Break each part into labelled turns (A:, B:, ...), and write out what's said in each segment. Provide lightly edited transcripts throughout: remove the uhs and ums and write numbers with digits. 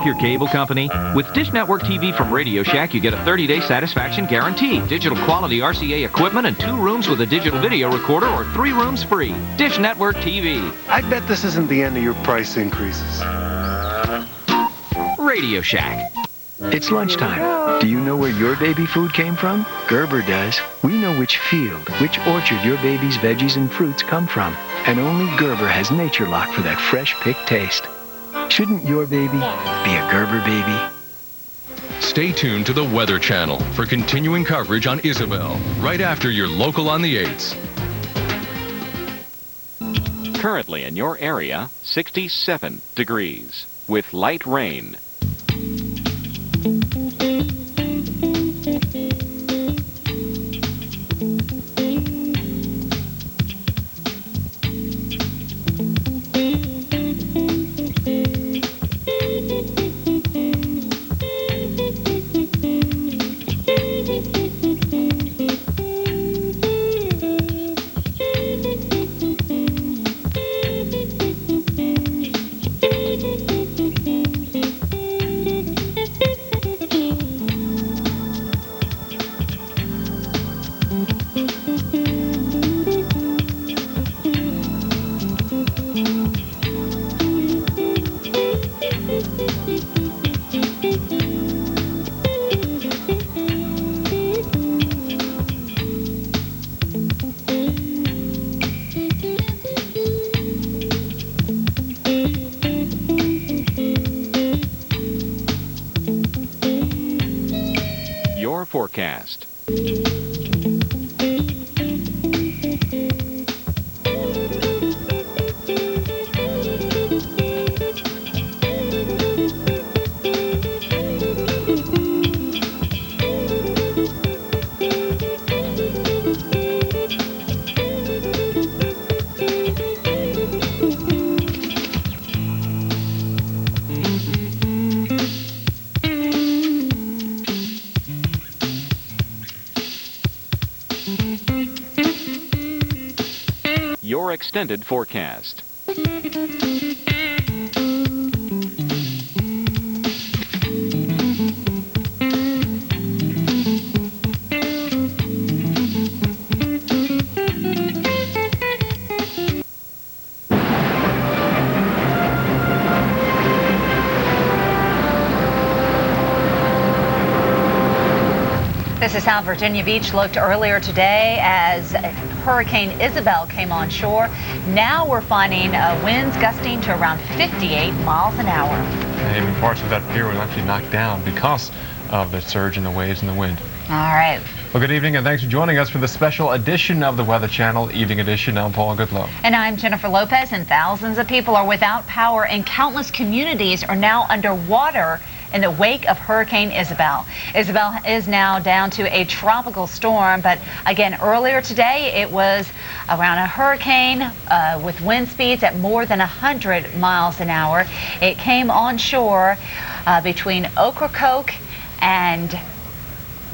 A: your cable company? With Dish Network TV from Radio Shack, you get a 30-day satisfaction guarantee, digital quality RCA equipment, and 2 rooms with a digital video recorder or 3 rooms free. Dish Network TV.
B: I bet this isn't the end of your price increases.
A: Radio Shack.
C: It's lunchtime. Do you know where your baby food came from? Gerber does. We know which field, which orchard your baby's veggies and fruits come from. And only Gerber has Nature Lock for that fresh picked taste. Shouldn't your baby be a Gerber baby?
D: Stay tuned to the Weather Channel for continuing coverage on Isabel, right after your local on the 8s.
E: Currently in your area, 67 degrees with light rain. Forecast. Your extended forecast.
F: This is how Virginia Beach looked earlier today as Hurricane Isabel came on shore. Now we're finding winds gusting to around 58 miles an hour.
G: And even parts of that pier was actually knocked down because of the surge in the waves and the wind.
F: All right.
G: Well, good evening, and thanks for joining us for the special edition of the Weather Channel, Evening Edition. I'm Paul Goodlow.
F: And I'm Jennifer Lopez, and thousands of people are without power, and countless communities are now underwater in the wake of Hurricane Isabel. Isabel is now down to a tropical storm, but again, earlier today it was around a hurricane with wind speeds at more than 100 miles an hour. It came on shore between Ocracoke and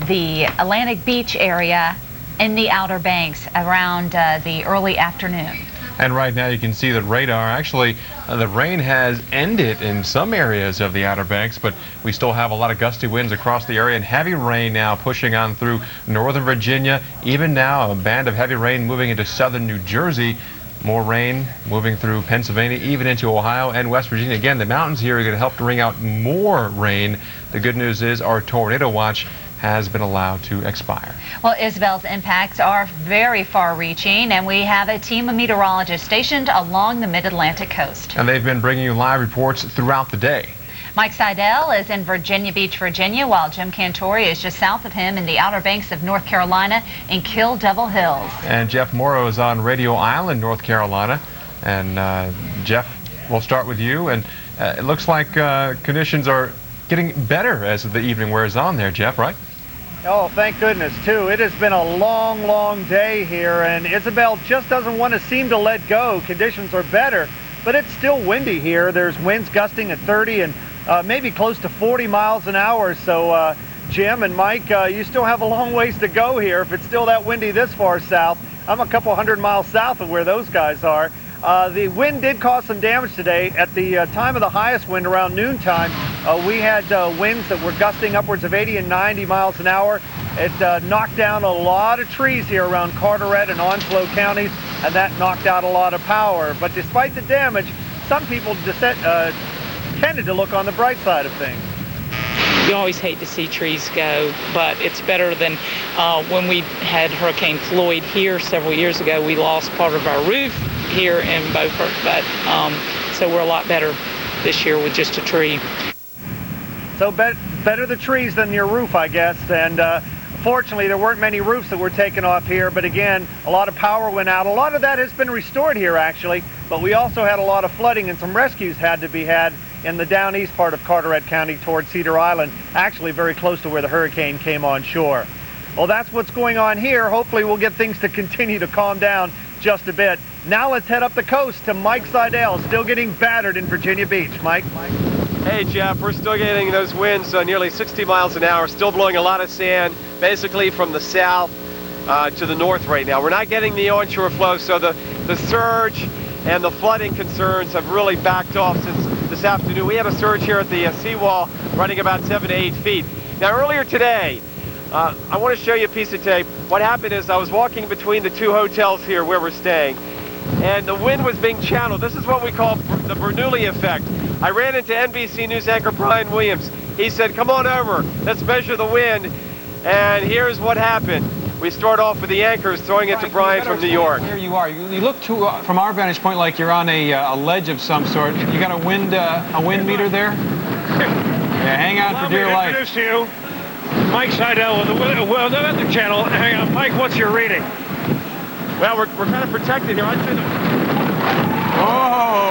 F: the Atlantic Beach area in the Outer Banks around the early afternoon.
G: And right now you can see that radar, actually the rain has ended in some areas of the Outer Banks, but we still have a lot of gusty winds across the area and heavy rain now pushing on through northern Virginia. Even now a band of heavy rain moving into southern New Jersey. More rain moving through Pennsylvania, even into Ohio and West Virginia. Again, the mountains here are going to help to bring out more rain. The good news is our tornado watch has been allowed to expire.
F: Well, Isabel's impacts are very far-reaching, and we have a team of meteorologists stationed along the mid-Atlantic coast.
G: And they've been bringing you live reports throughout the day.
F: Mike Seidel is in Virginia Beach, Virginia, while Jim Cantori is just south of him in the Outer Banks of North Carolina in Kill Devil Hills.
G: And Jeff Morrow is on Radio Island, North Carolina. And Jeff, we'll start with you. And it looks like conditions are getting better as the evening wears on there, Jeff, right?
H: Oh, thank goodness, too. It has been a long, long day here, and Isabel just doesn't want to seem to let go. Conditions are better, but it's still windy here. There's winds gusting at 30 and maybe close to 40 miles an hour. So, Jim and Mike, you still have a long ways to go here if it's still that windy this far south. I'm a couple 100 miles south of where those guys are. The wind did cause some damage today. At the time of the highest wind around noontime, We had winds that were gusting upwards of 80 and 90 miles an hour. It knocked down a lot of trees here around Carteret and Onslow counties, and that knocked out a lot of power. But despite the damage, some people tended to look on the bright side of things.
I: You always hate to see trees go, but it's better than when we had Hurricane Floyd here several years ago. We lost part of our roof here in Beaufort, but so we're a lot better this year with just a tree.
H: So better the trees than your roof, I guess. And fortunately, there weren't many roofs that were taken off here. But again, a lot of power went out. A lot of that has been restored here, actually. But we also had a lot of flooding, and some rescues had to be had in the down east part of Carteret County towards Cedar Island, actually very close to where the hurricane came on shore. Well, that's what's going on here. Hopefully, we'll get things to continue to calm down just a bit. Now let's head up the coast to Mike Seidel, still getting battered in Virginia Beach. Mike?
J: Hey, Jeff, we're still getting those winds nearly 60 miles an hour, still blowing a lot of sand, basically from the south to the north right now. We're not getting the onshore flow, so the surge and the flooding concerns have really backed off since this afternoon. We had a surge here at the seawall running about 7 to 8 feet. Now, earlier today, I want to show you a piece of tape. What happened is I was walking between the two hotels here where we're staying, and the wind was being channeled. This is what we call the Bernoulli effect. I ran into NBC News anchor Brian Williams. He said, come on over, let's measure the wind. And here's what happened. We start off with the anchors, throwing it to Brian from New York.
K: Here you are. You look from our vantage point like you're on a ledge of some sort. You got a wind meter there? Yeah, hang on for dear life.
L: Introduce to you, Mike Seidel with the Weather Channel. Hang on, Mike, what's your reading?
J: Well, we're kind of protected here.
K: Oh!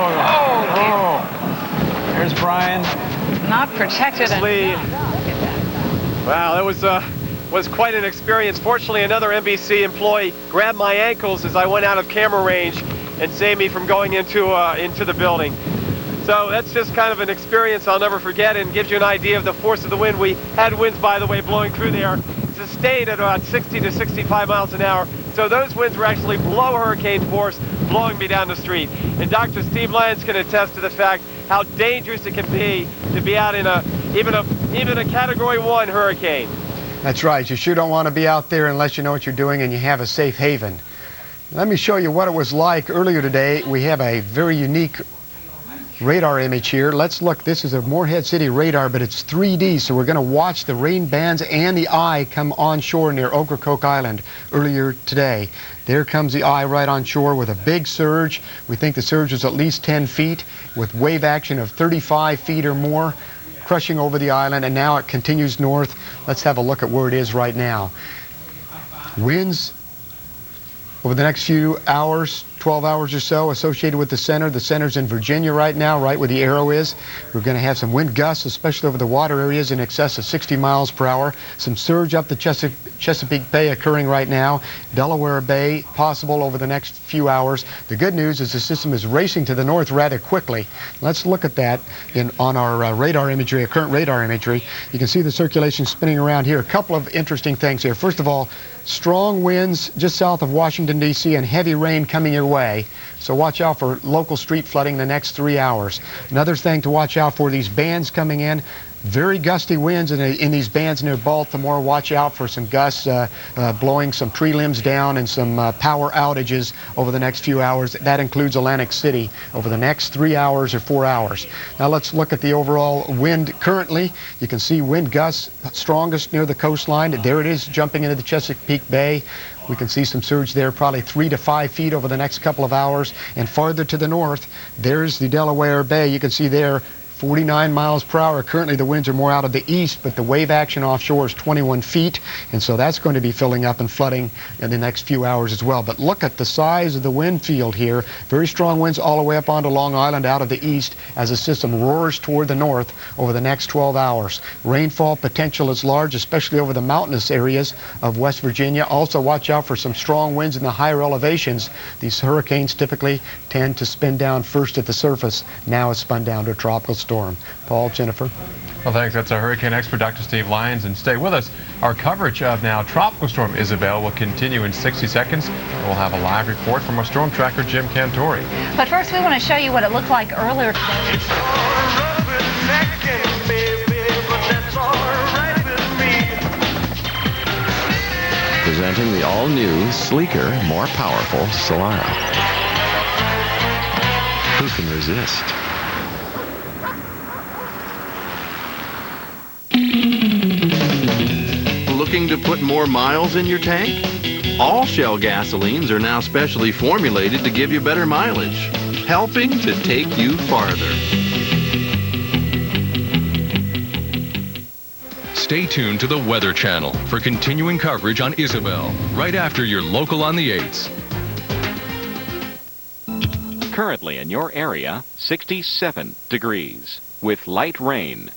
K: There's Brian.
F: Not protected.
J: Wow, that was quite an experience. Fortunately, another NBC employee grabbed my ankles as I went out of camera range and saved me from going into the building. So that's just kind of an experience I'll never forget, and gives you an idea of the force of the wind. We had winds, by the way, blowing through there, sustained at about 60 to 65 miles an hour. So those winds were actually below hurricane force, blowing me down the street. And Dr. Steve Lyons can attest to the fact how dangerous it can be to be out in even a Category 1 hurricane.
M: That's right. You sure don't want to be out there unless you know what you're doing and you have a safe haven. Let me show you what it was like earlier today. We have a very unique radar image here. Let's look. This is a Morehead City radar, but it's 3D, so we're going to watch the rain bands and the eye come onshore near Ocracoke Island earlier today. There comes the eye right on shore with a big surge. We think the surge is at least 10 feet with wave action of 35 feet or more, crushing over the island, and now it continues north. Let's have a look at where it is right now. Winds over the next few hours, 12 hours or so, associated with the center. The center's in Virginia right now, right where the arrow is. We're going to have some wind gusts, especially over the water areas, in excess of 60 miles per hour. Some surge up the Chesapeake Bay occurring right now. Delaware Bay possible over the next few hours. The good news is the system is racing to the north rather quickly. Let's look at that on our radar imagery, current radar imagery. You can see the circulation spinning around here. A couple of interesting things here. First of all, strong winds just south of Washington, D.C., and heavy rain coming your way. So watch out for local street flooding the next 3 hours. Another thing to watch out for, these bands coming in. Very gusty winds in these bands near Baltimore. Watch out for some gusts blowing some tree limbs down and some power outages over the next few hours. That includes Atlantic City over the next 3 hours or 4 hours. Now let's look at the overall wind currently. You can see wind gusts strongest near the coastline. There it is, jumping into the Chesapeake Bay. We can see some surge there, probably 3 to 5 feet over the next couple of hours. And farther to the north, there's the Delaware Bay. You can see there 49 miles per hour. Currently the winds are more out of the east, but the wave action offshore is 21 feet, and so that's going to be filling up and flooding in the next few hours as well. But look at the size of the wind field here. Very strong winds all the way up onto Long Island out of the east as the system roars toward the north over the next 12 hours. Rainfall potential is large, especially over the mountainous areas of West Virginia. Also watch out for some strong winds in the higher elevations. These hurricanes typically tend to spin down first at the surface. Now it's spun down to a tropical storm. Paul, Jennifer.
G: Well, thanks. That's our hurricane expert, Dr. Steve Lyons. And stay with us. Our coverage of now Tropical Storm Isabel will continue in 60 seconds. We'll have a live report from our storm tracker, Jim Cantori.
F: But first, we want to show you what it looked like earlier today.
N: introducing the all-new, sleeker, more powerful Solara. Who can resist?
O: Looking to put more miles in your tank? All Shell gasolines are now specially formulated to give you better mileage, helping to take you farther.
D: Stay tuned to the Weather Channel for continuing coverage on Isabel, right after your local on the 8s.
E: Currently in your area, 67 degrees with light rain.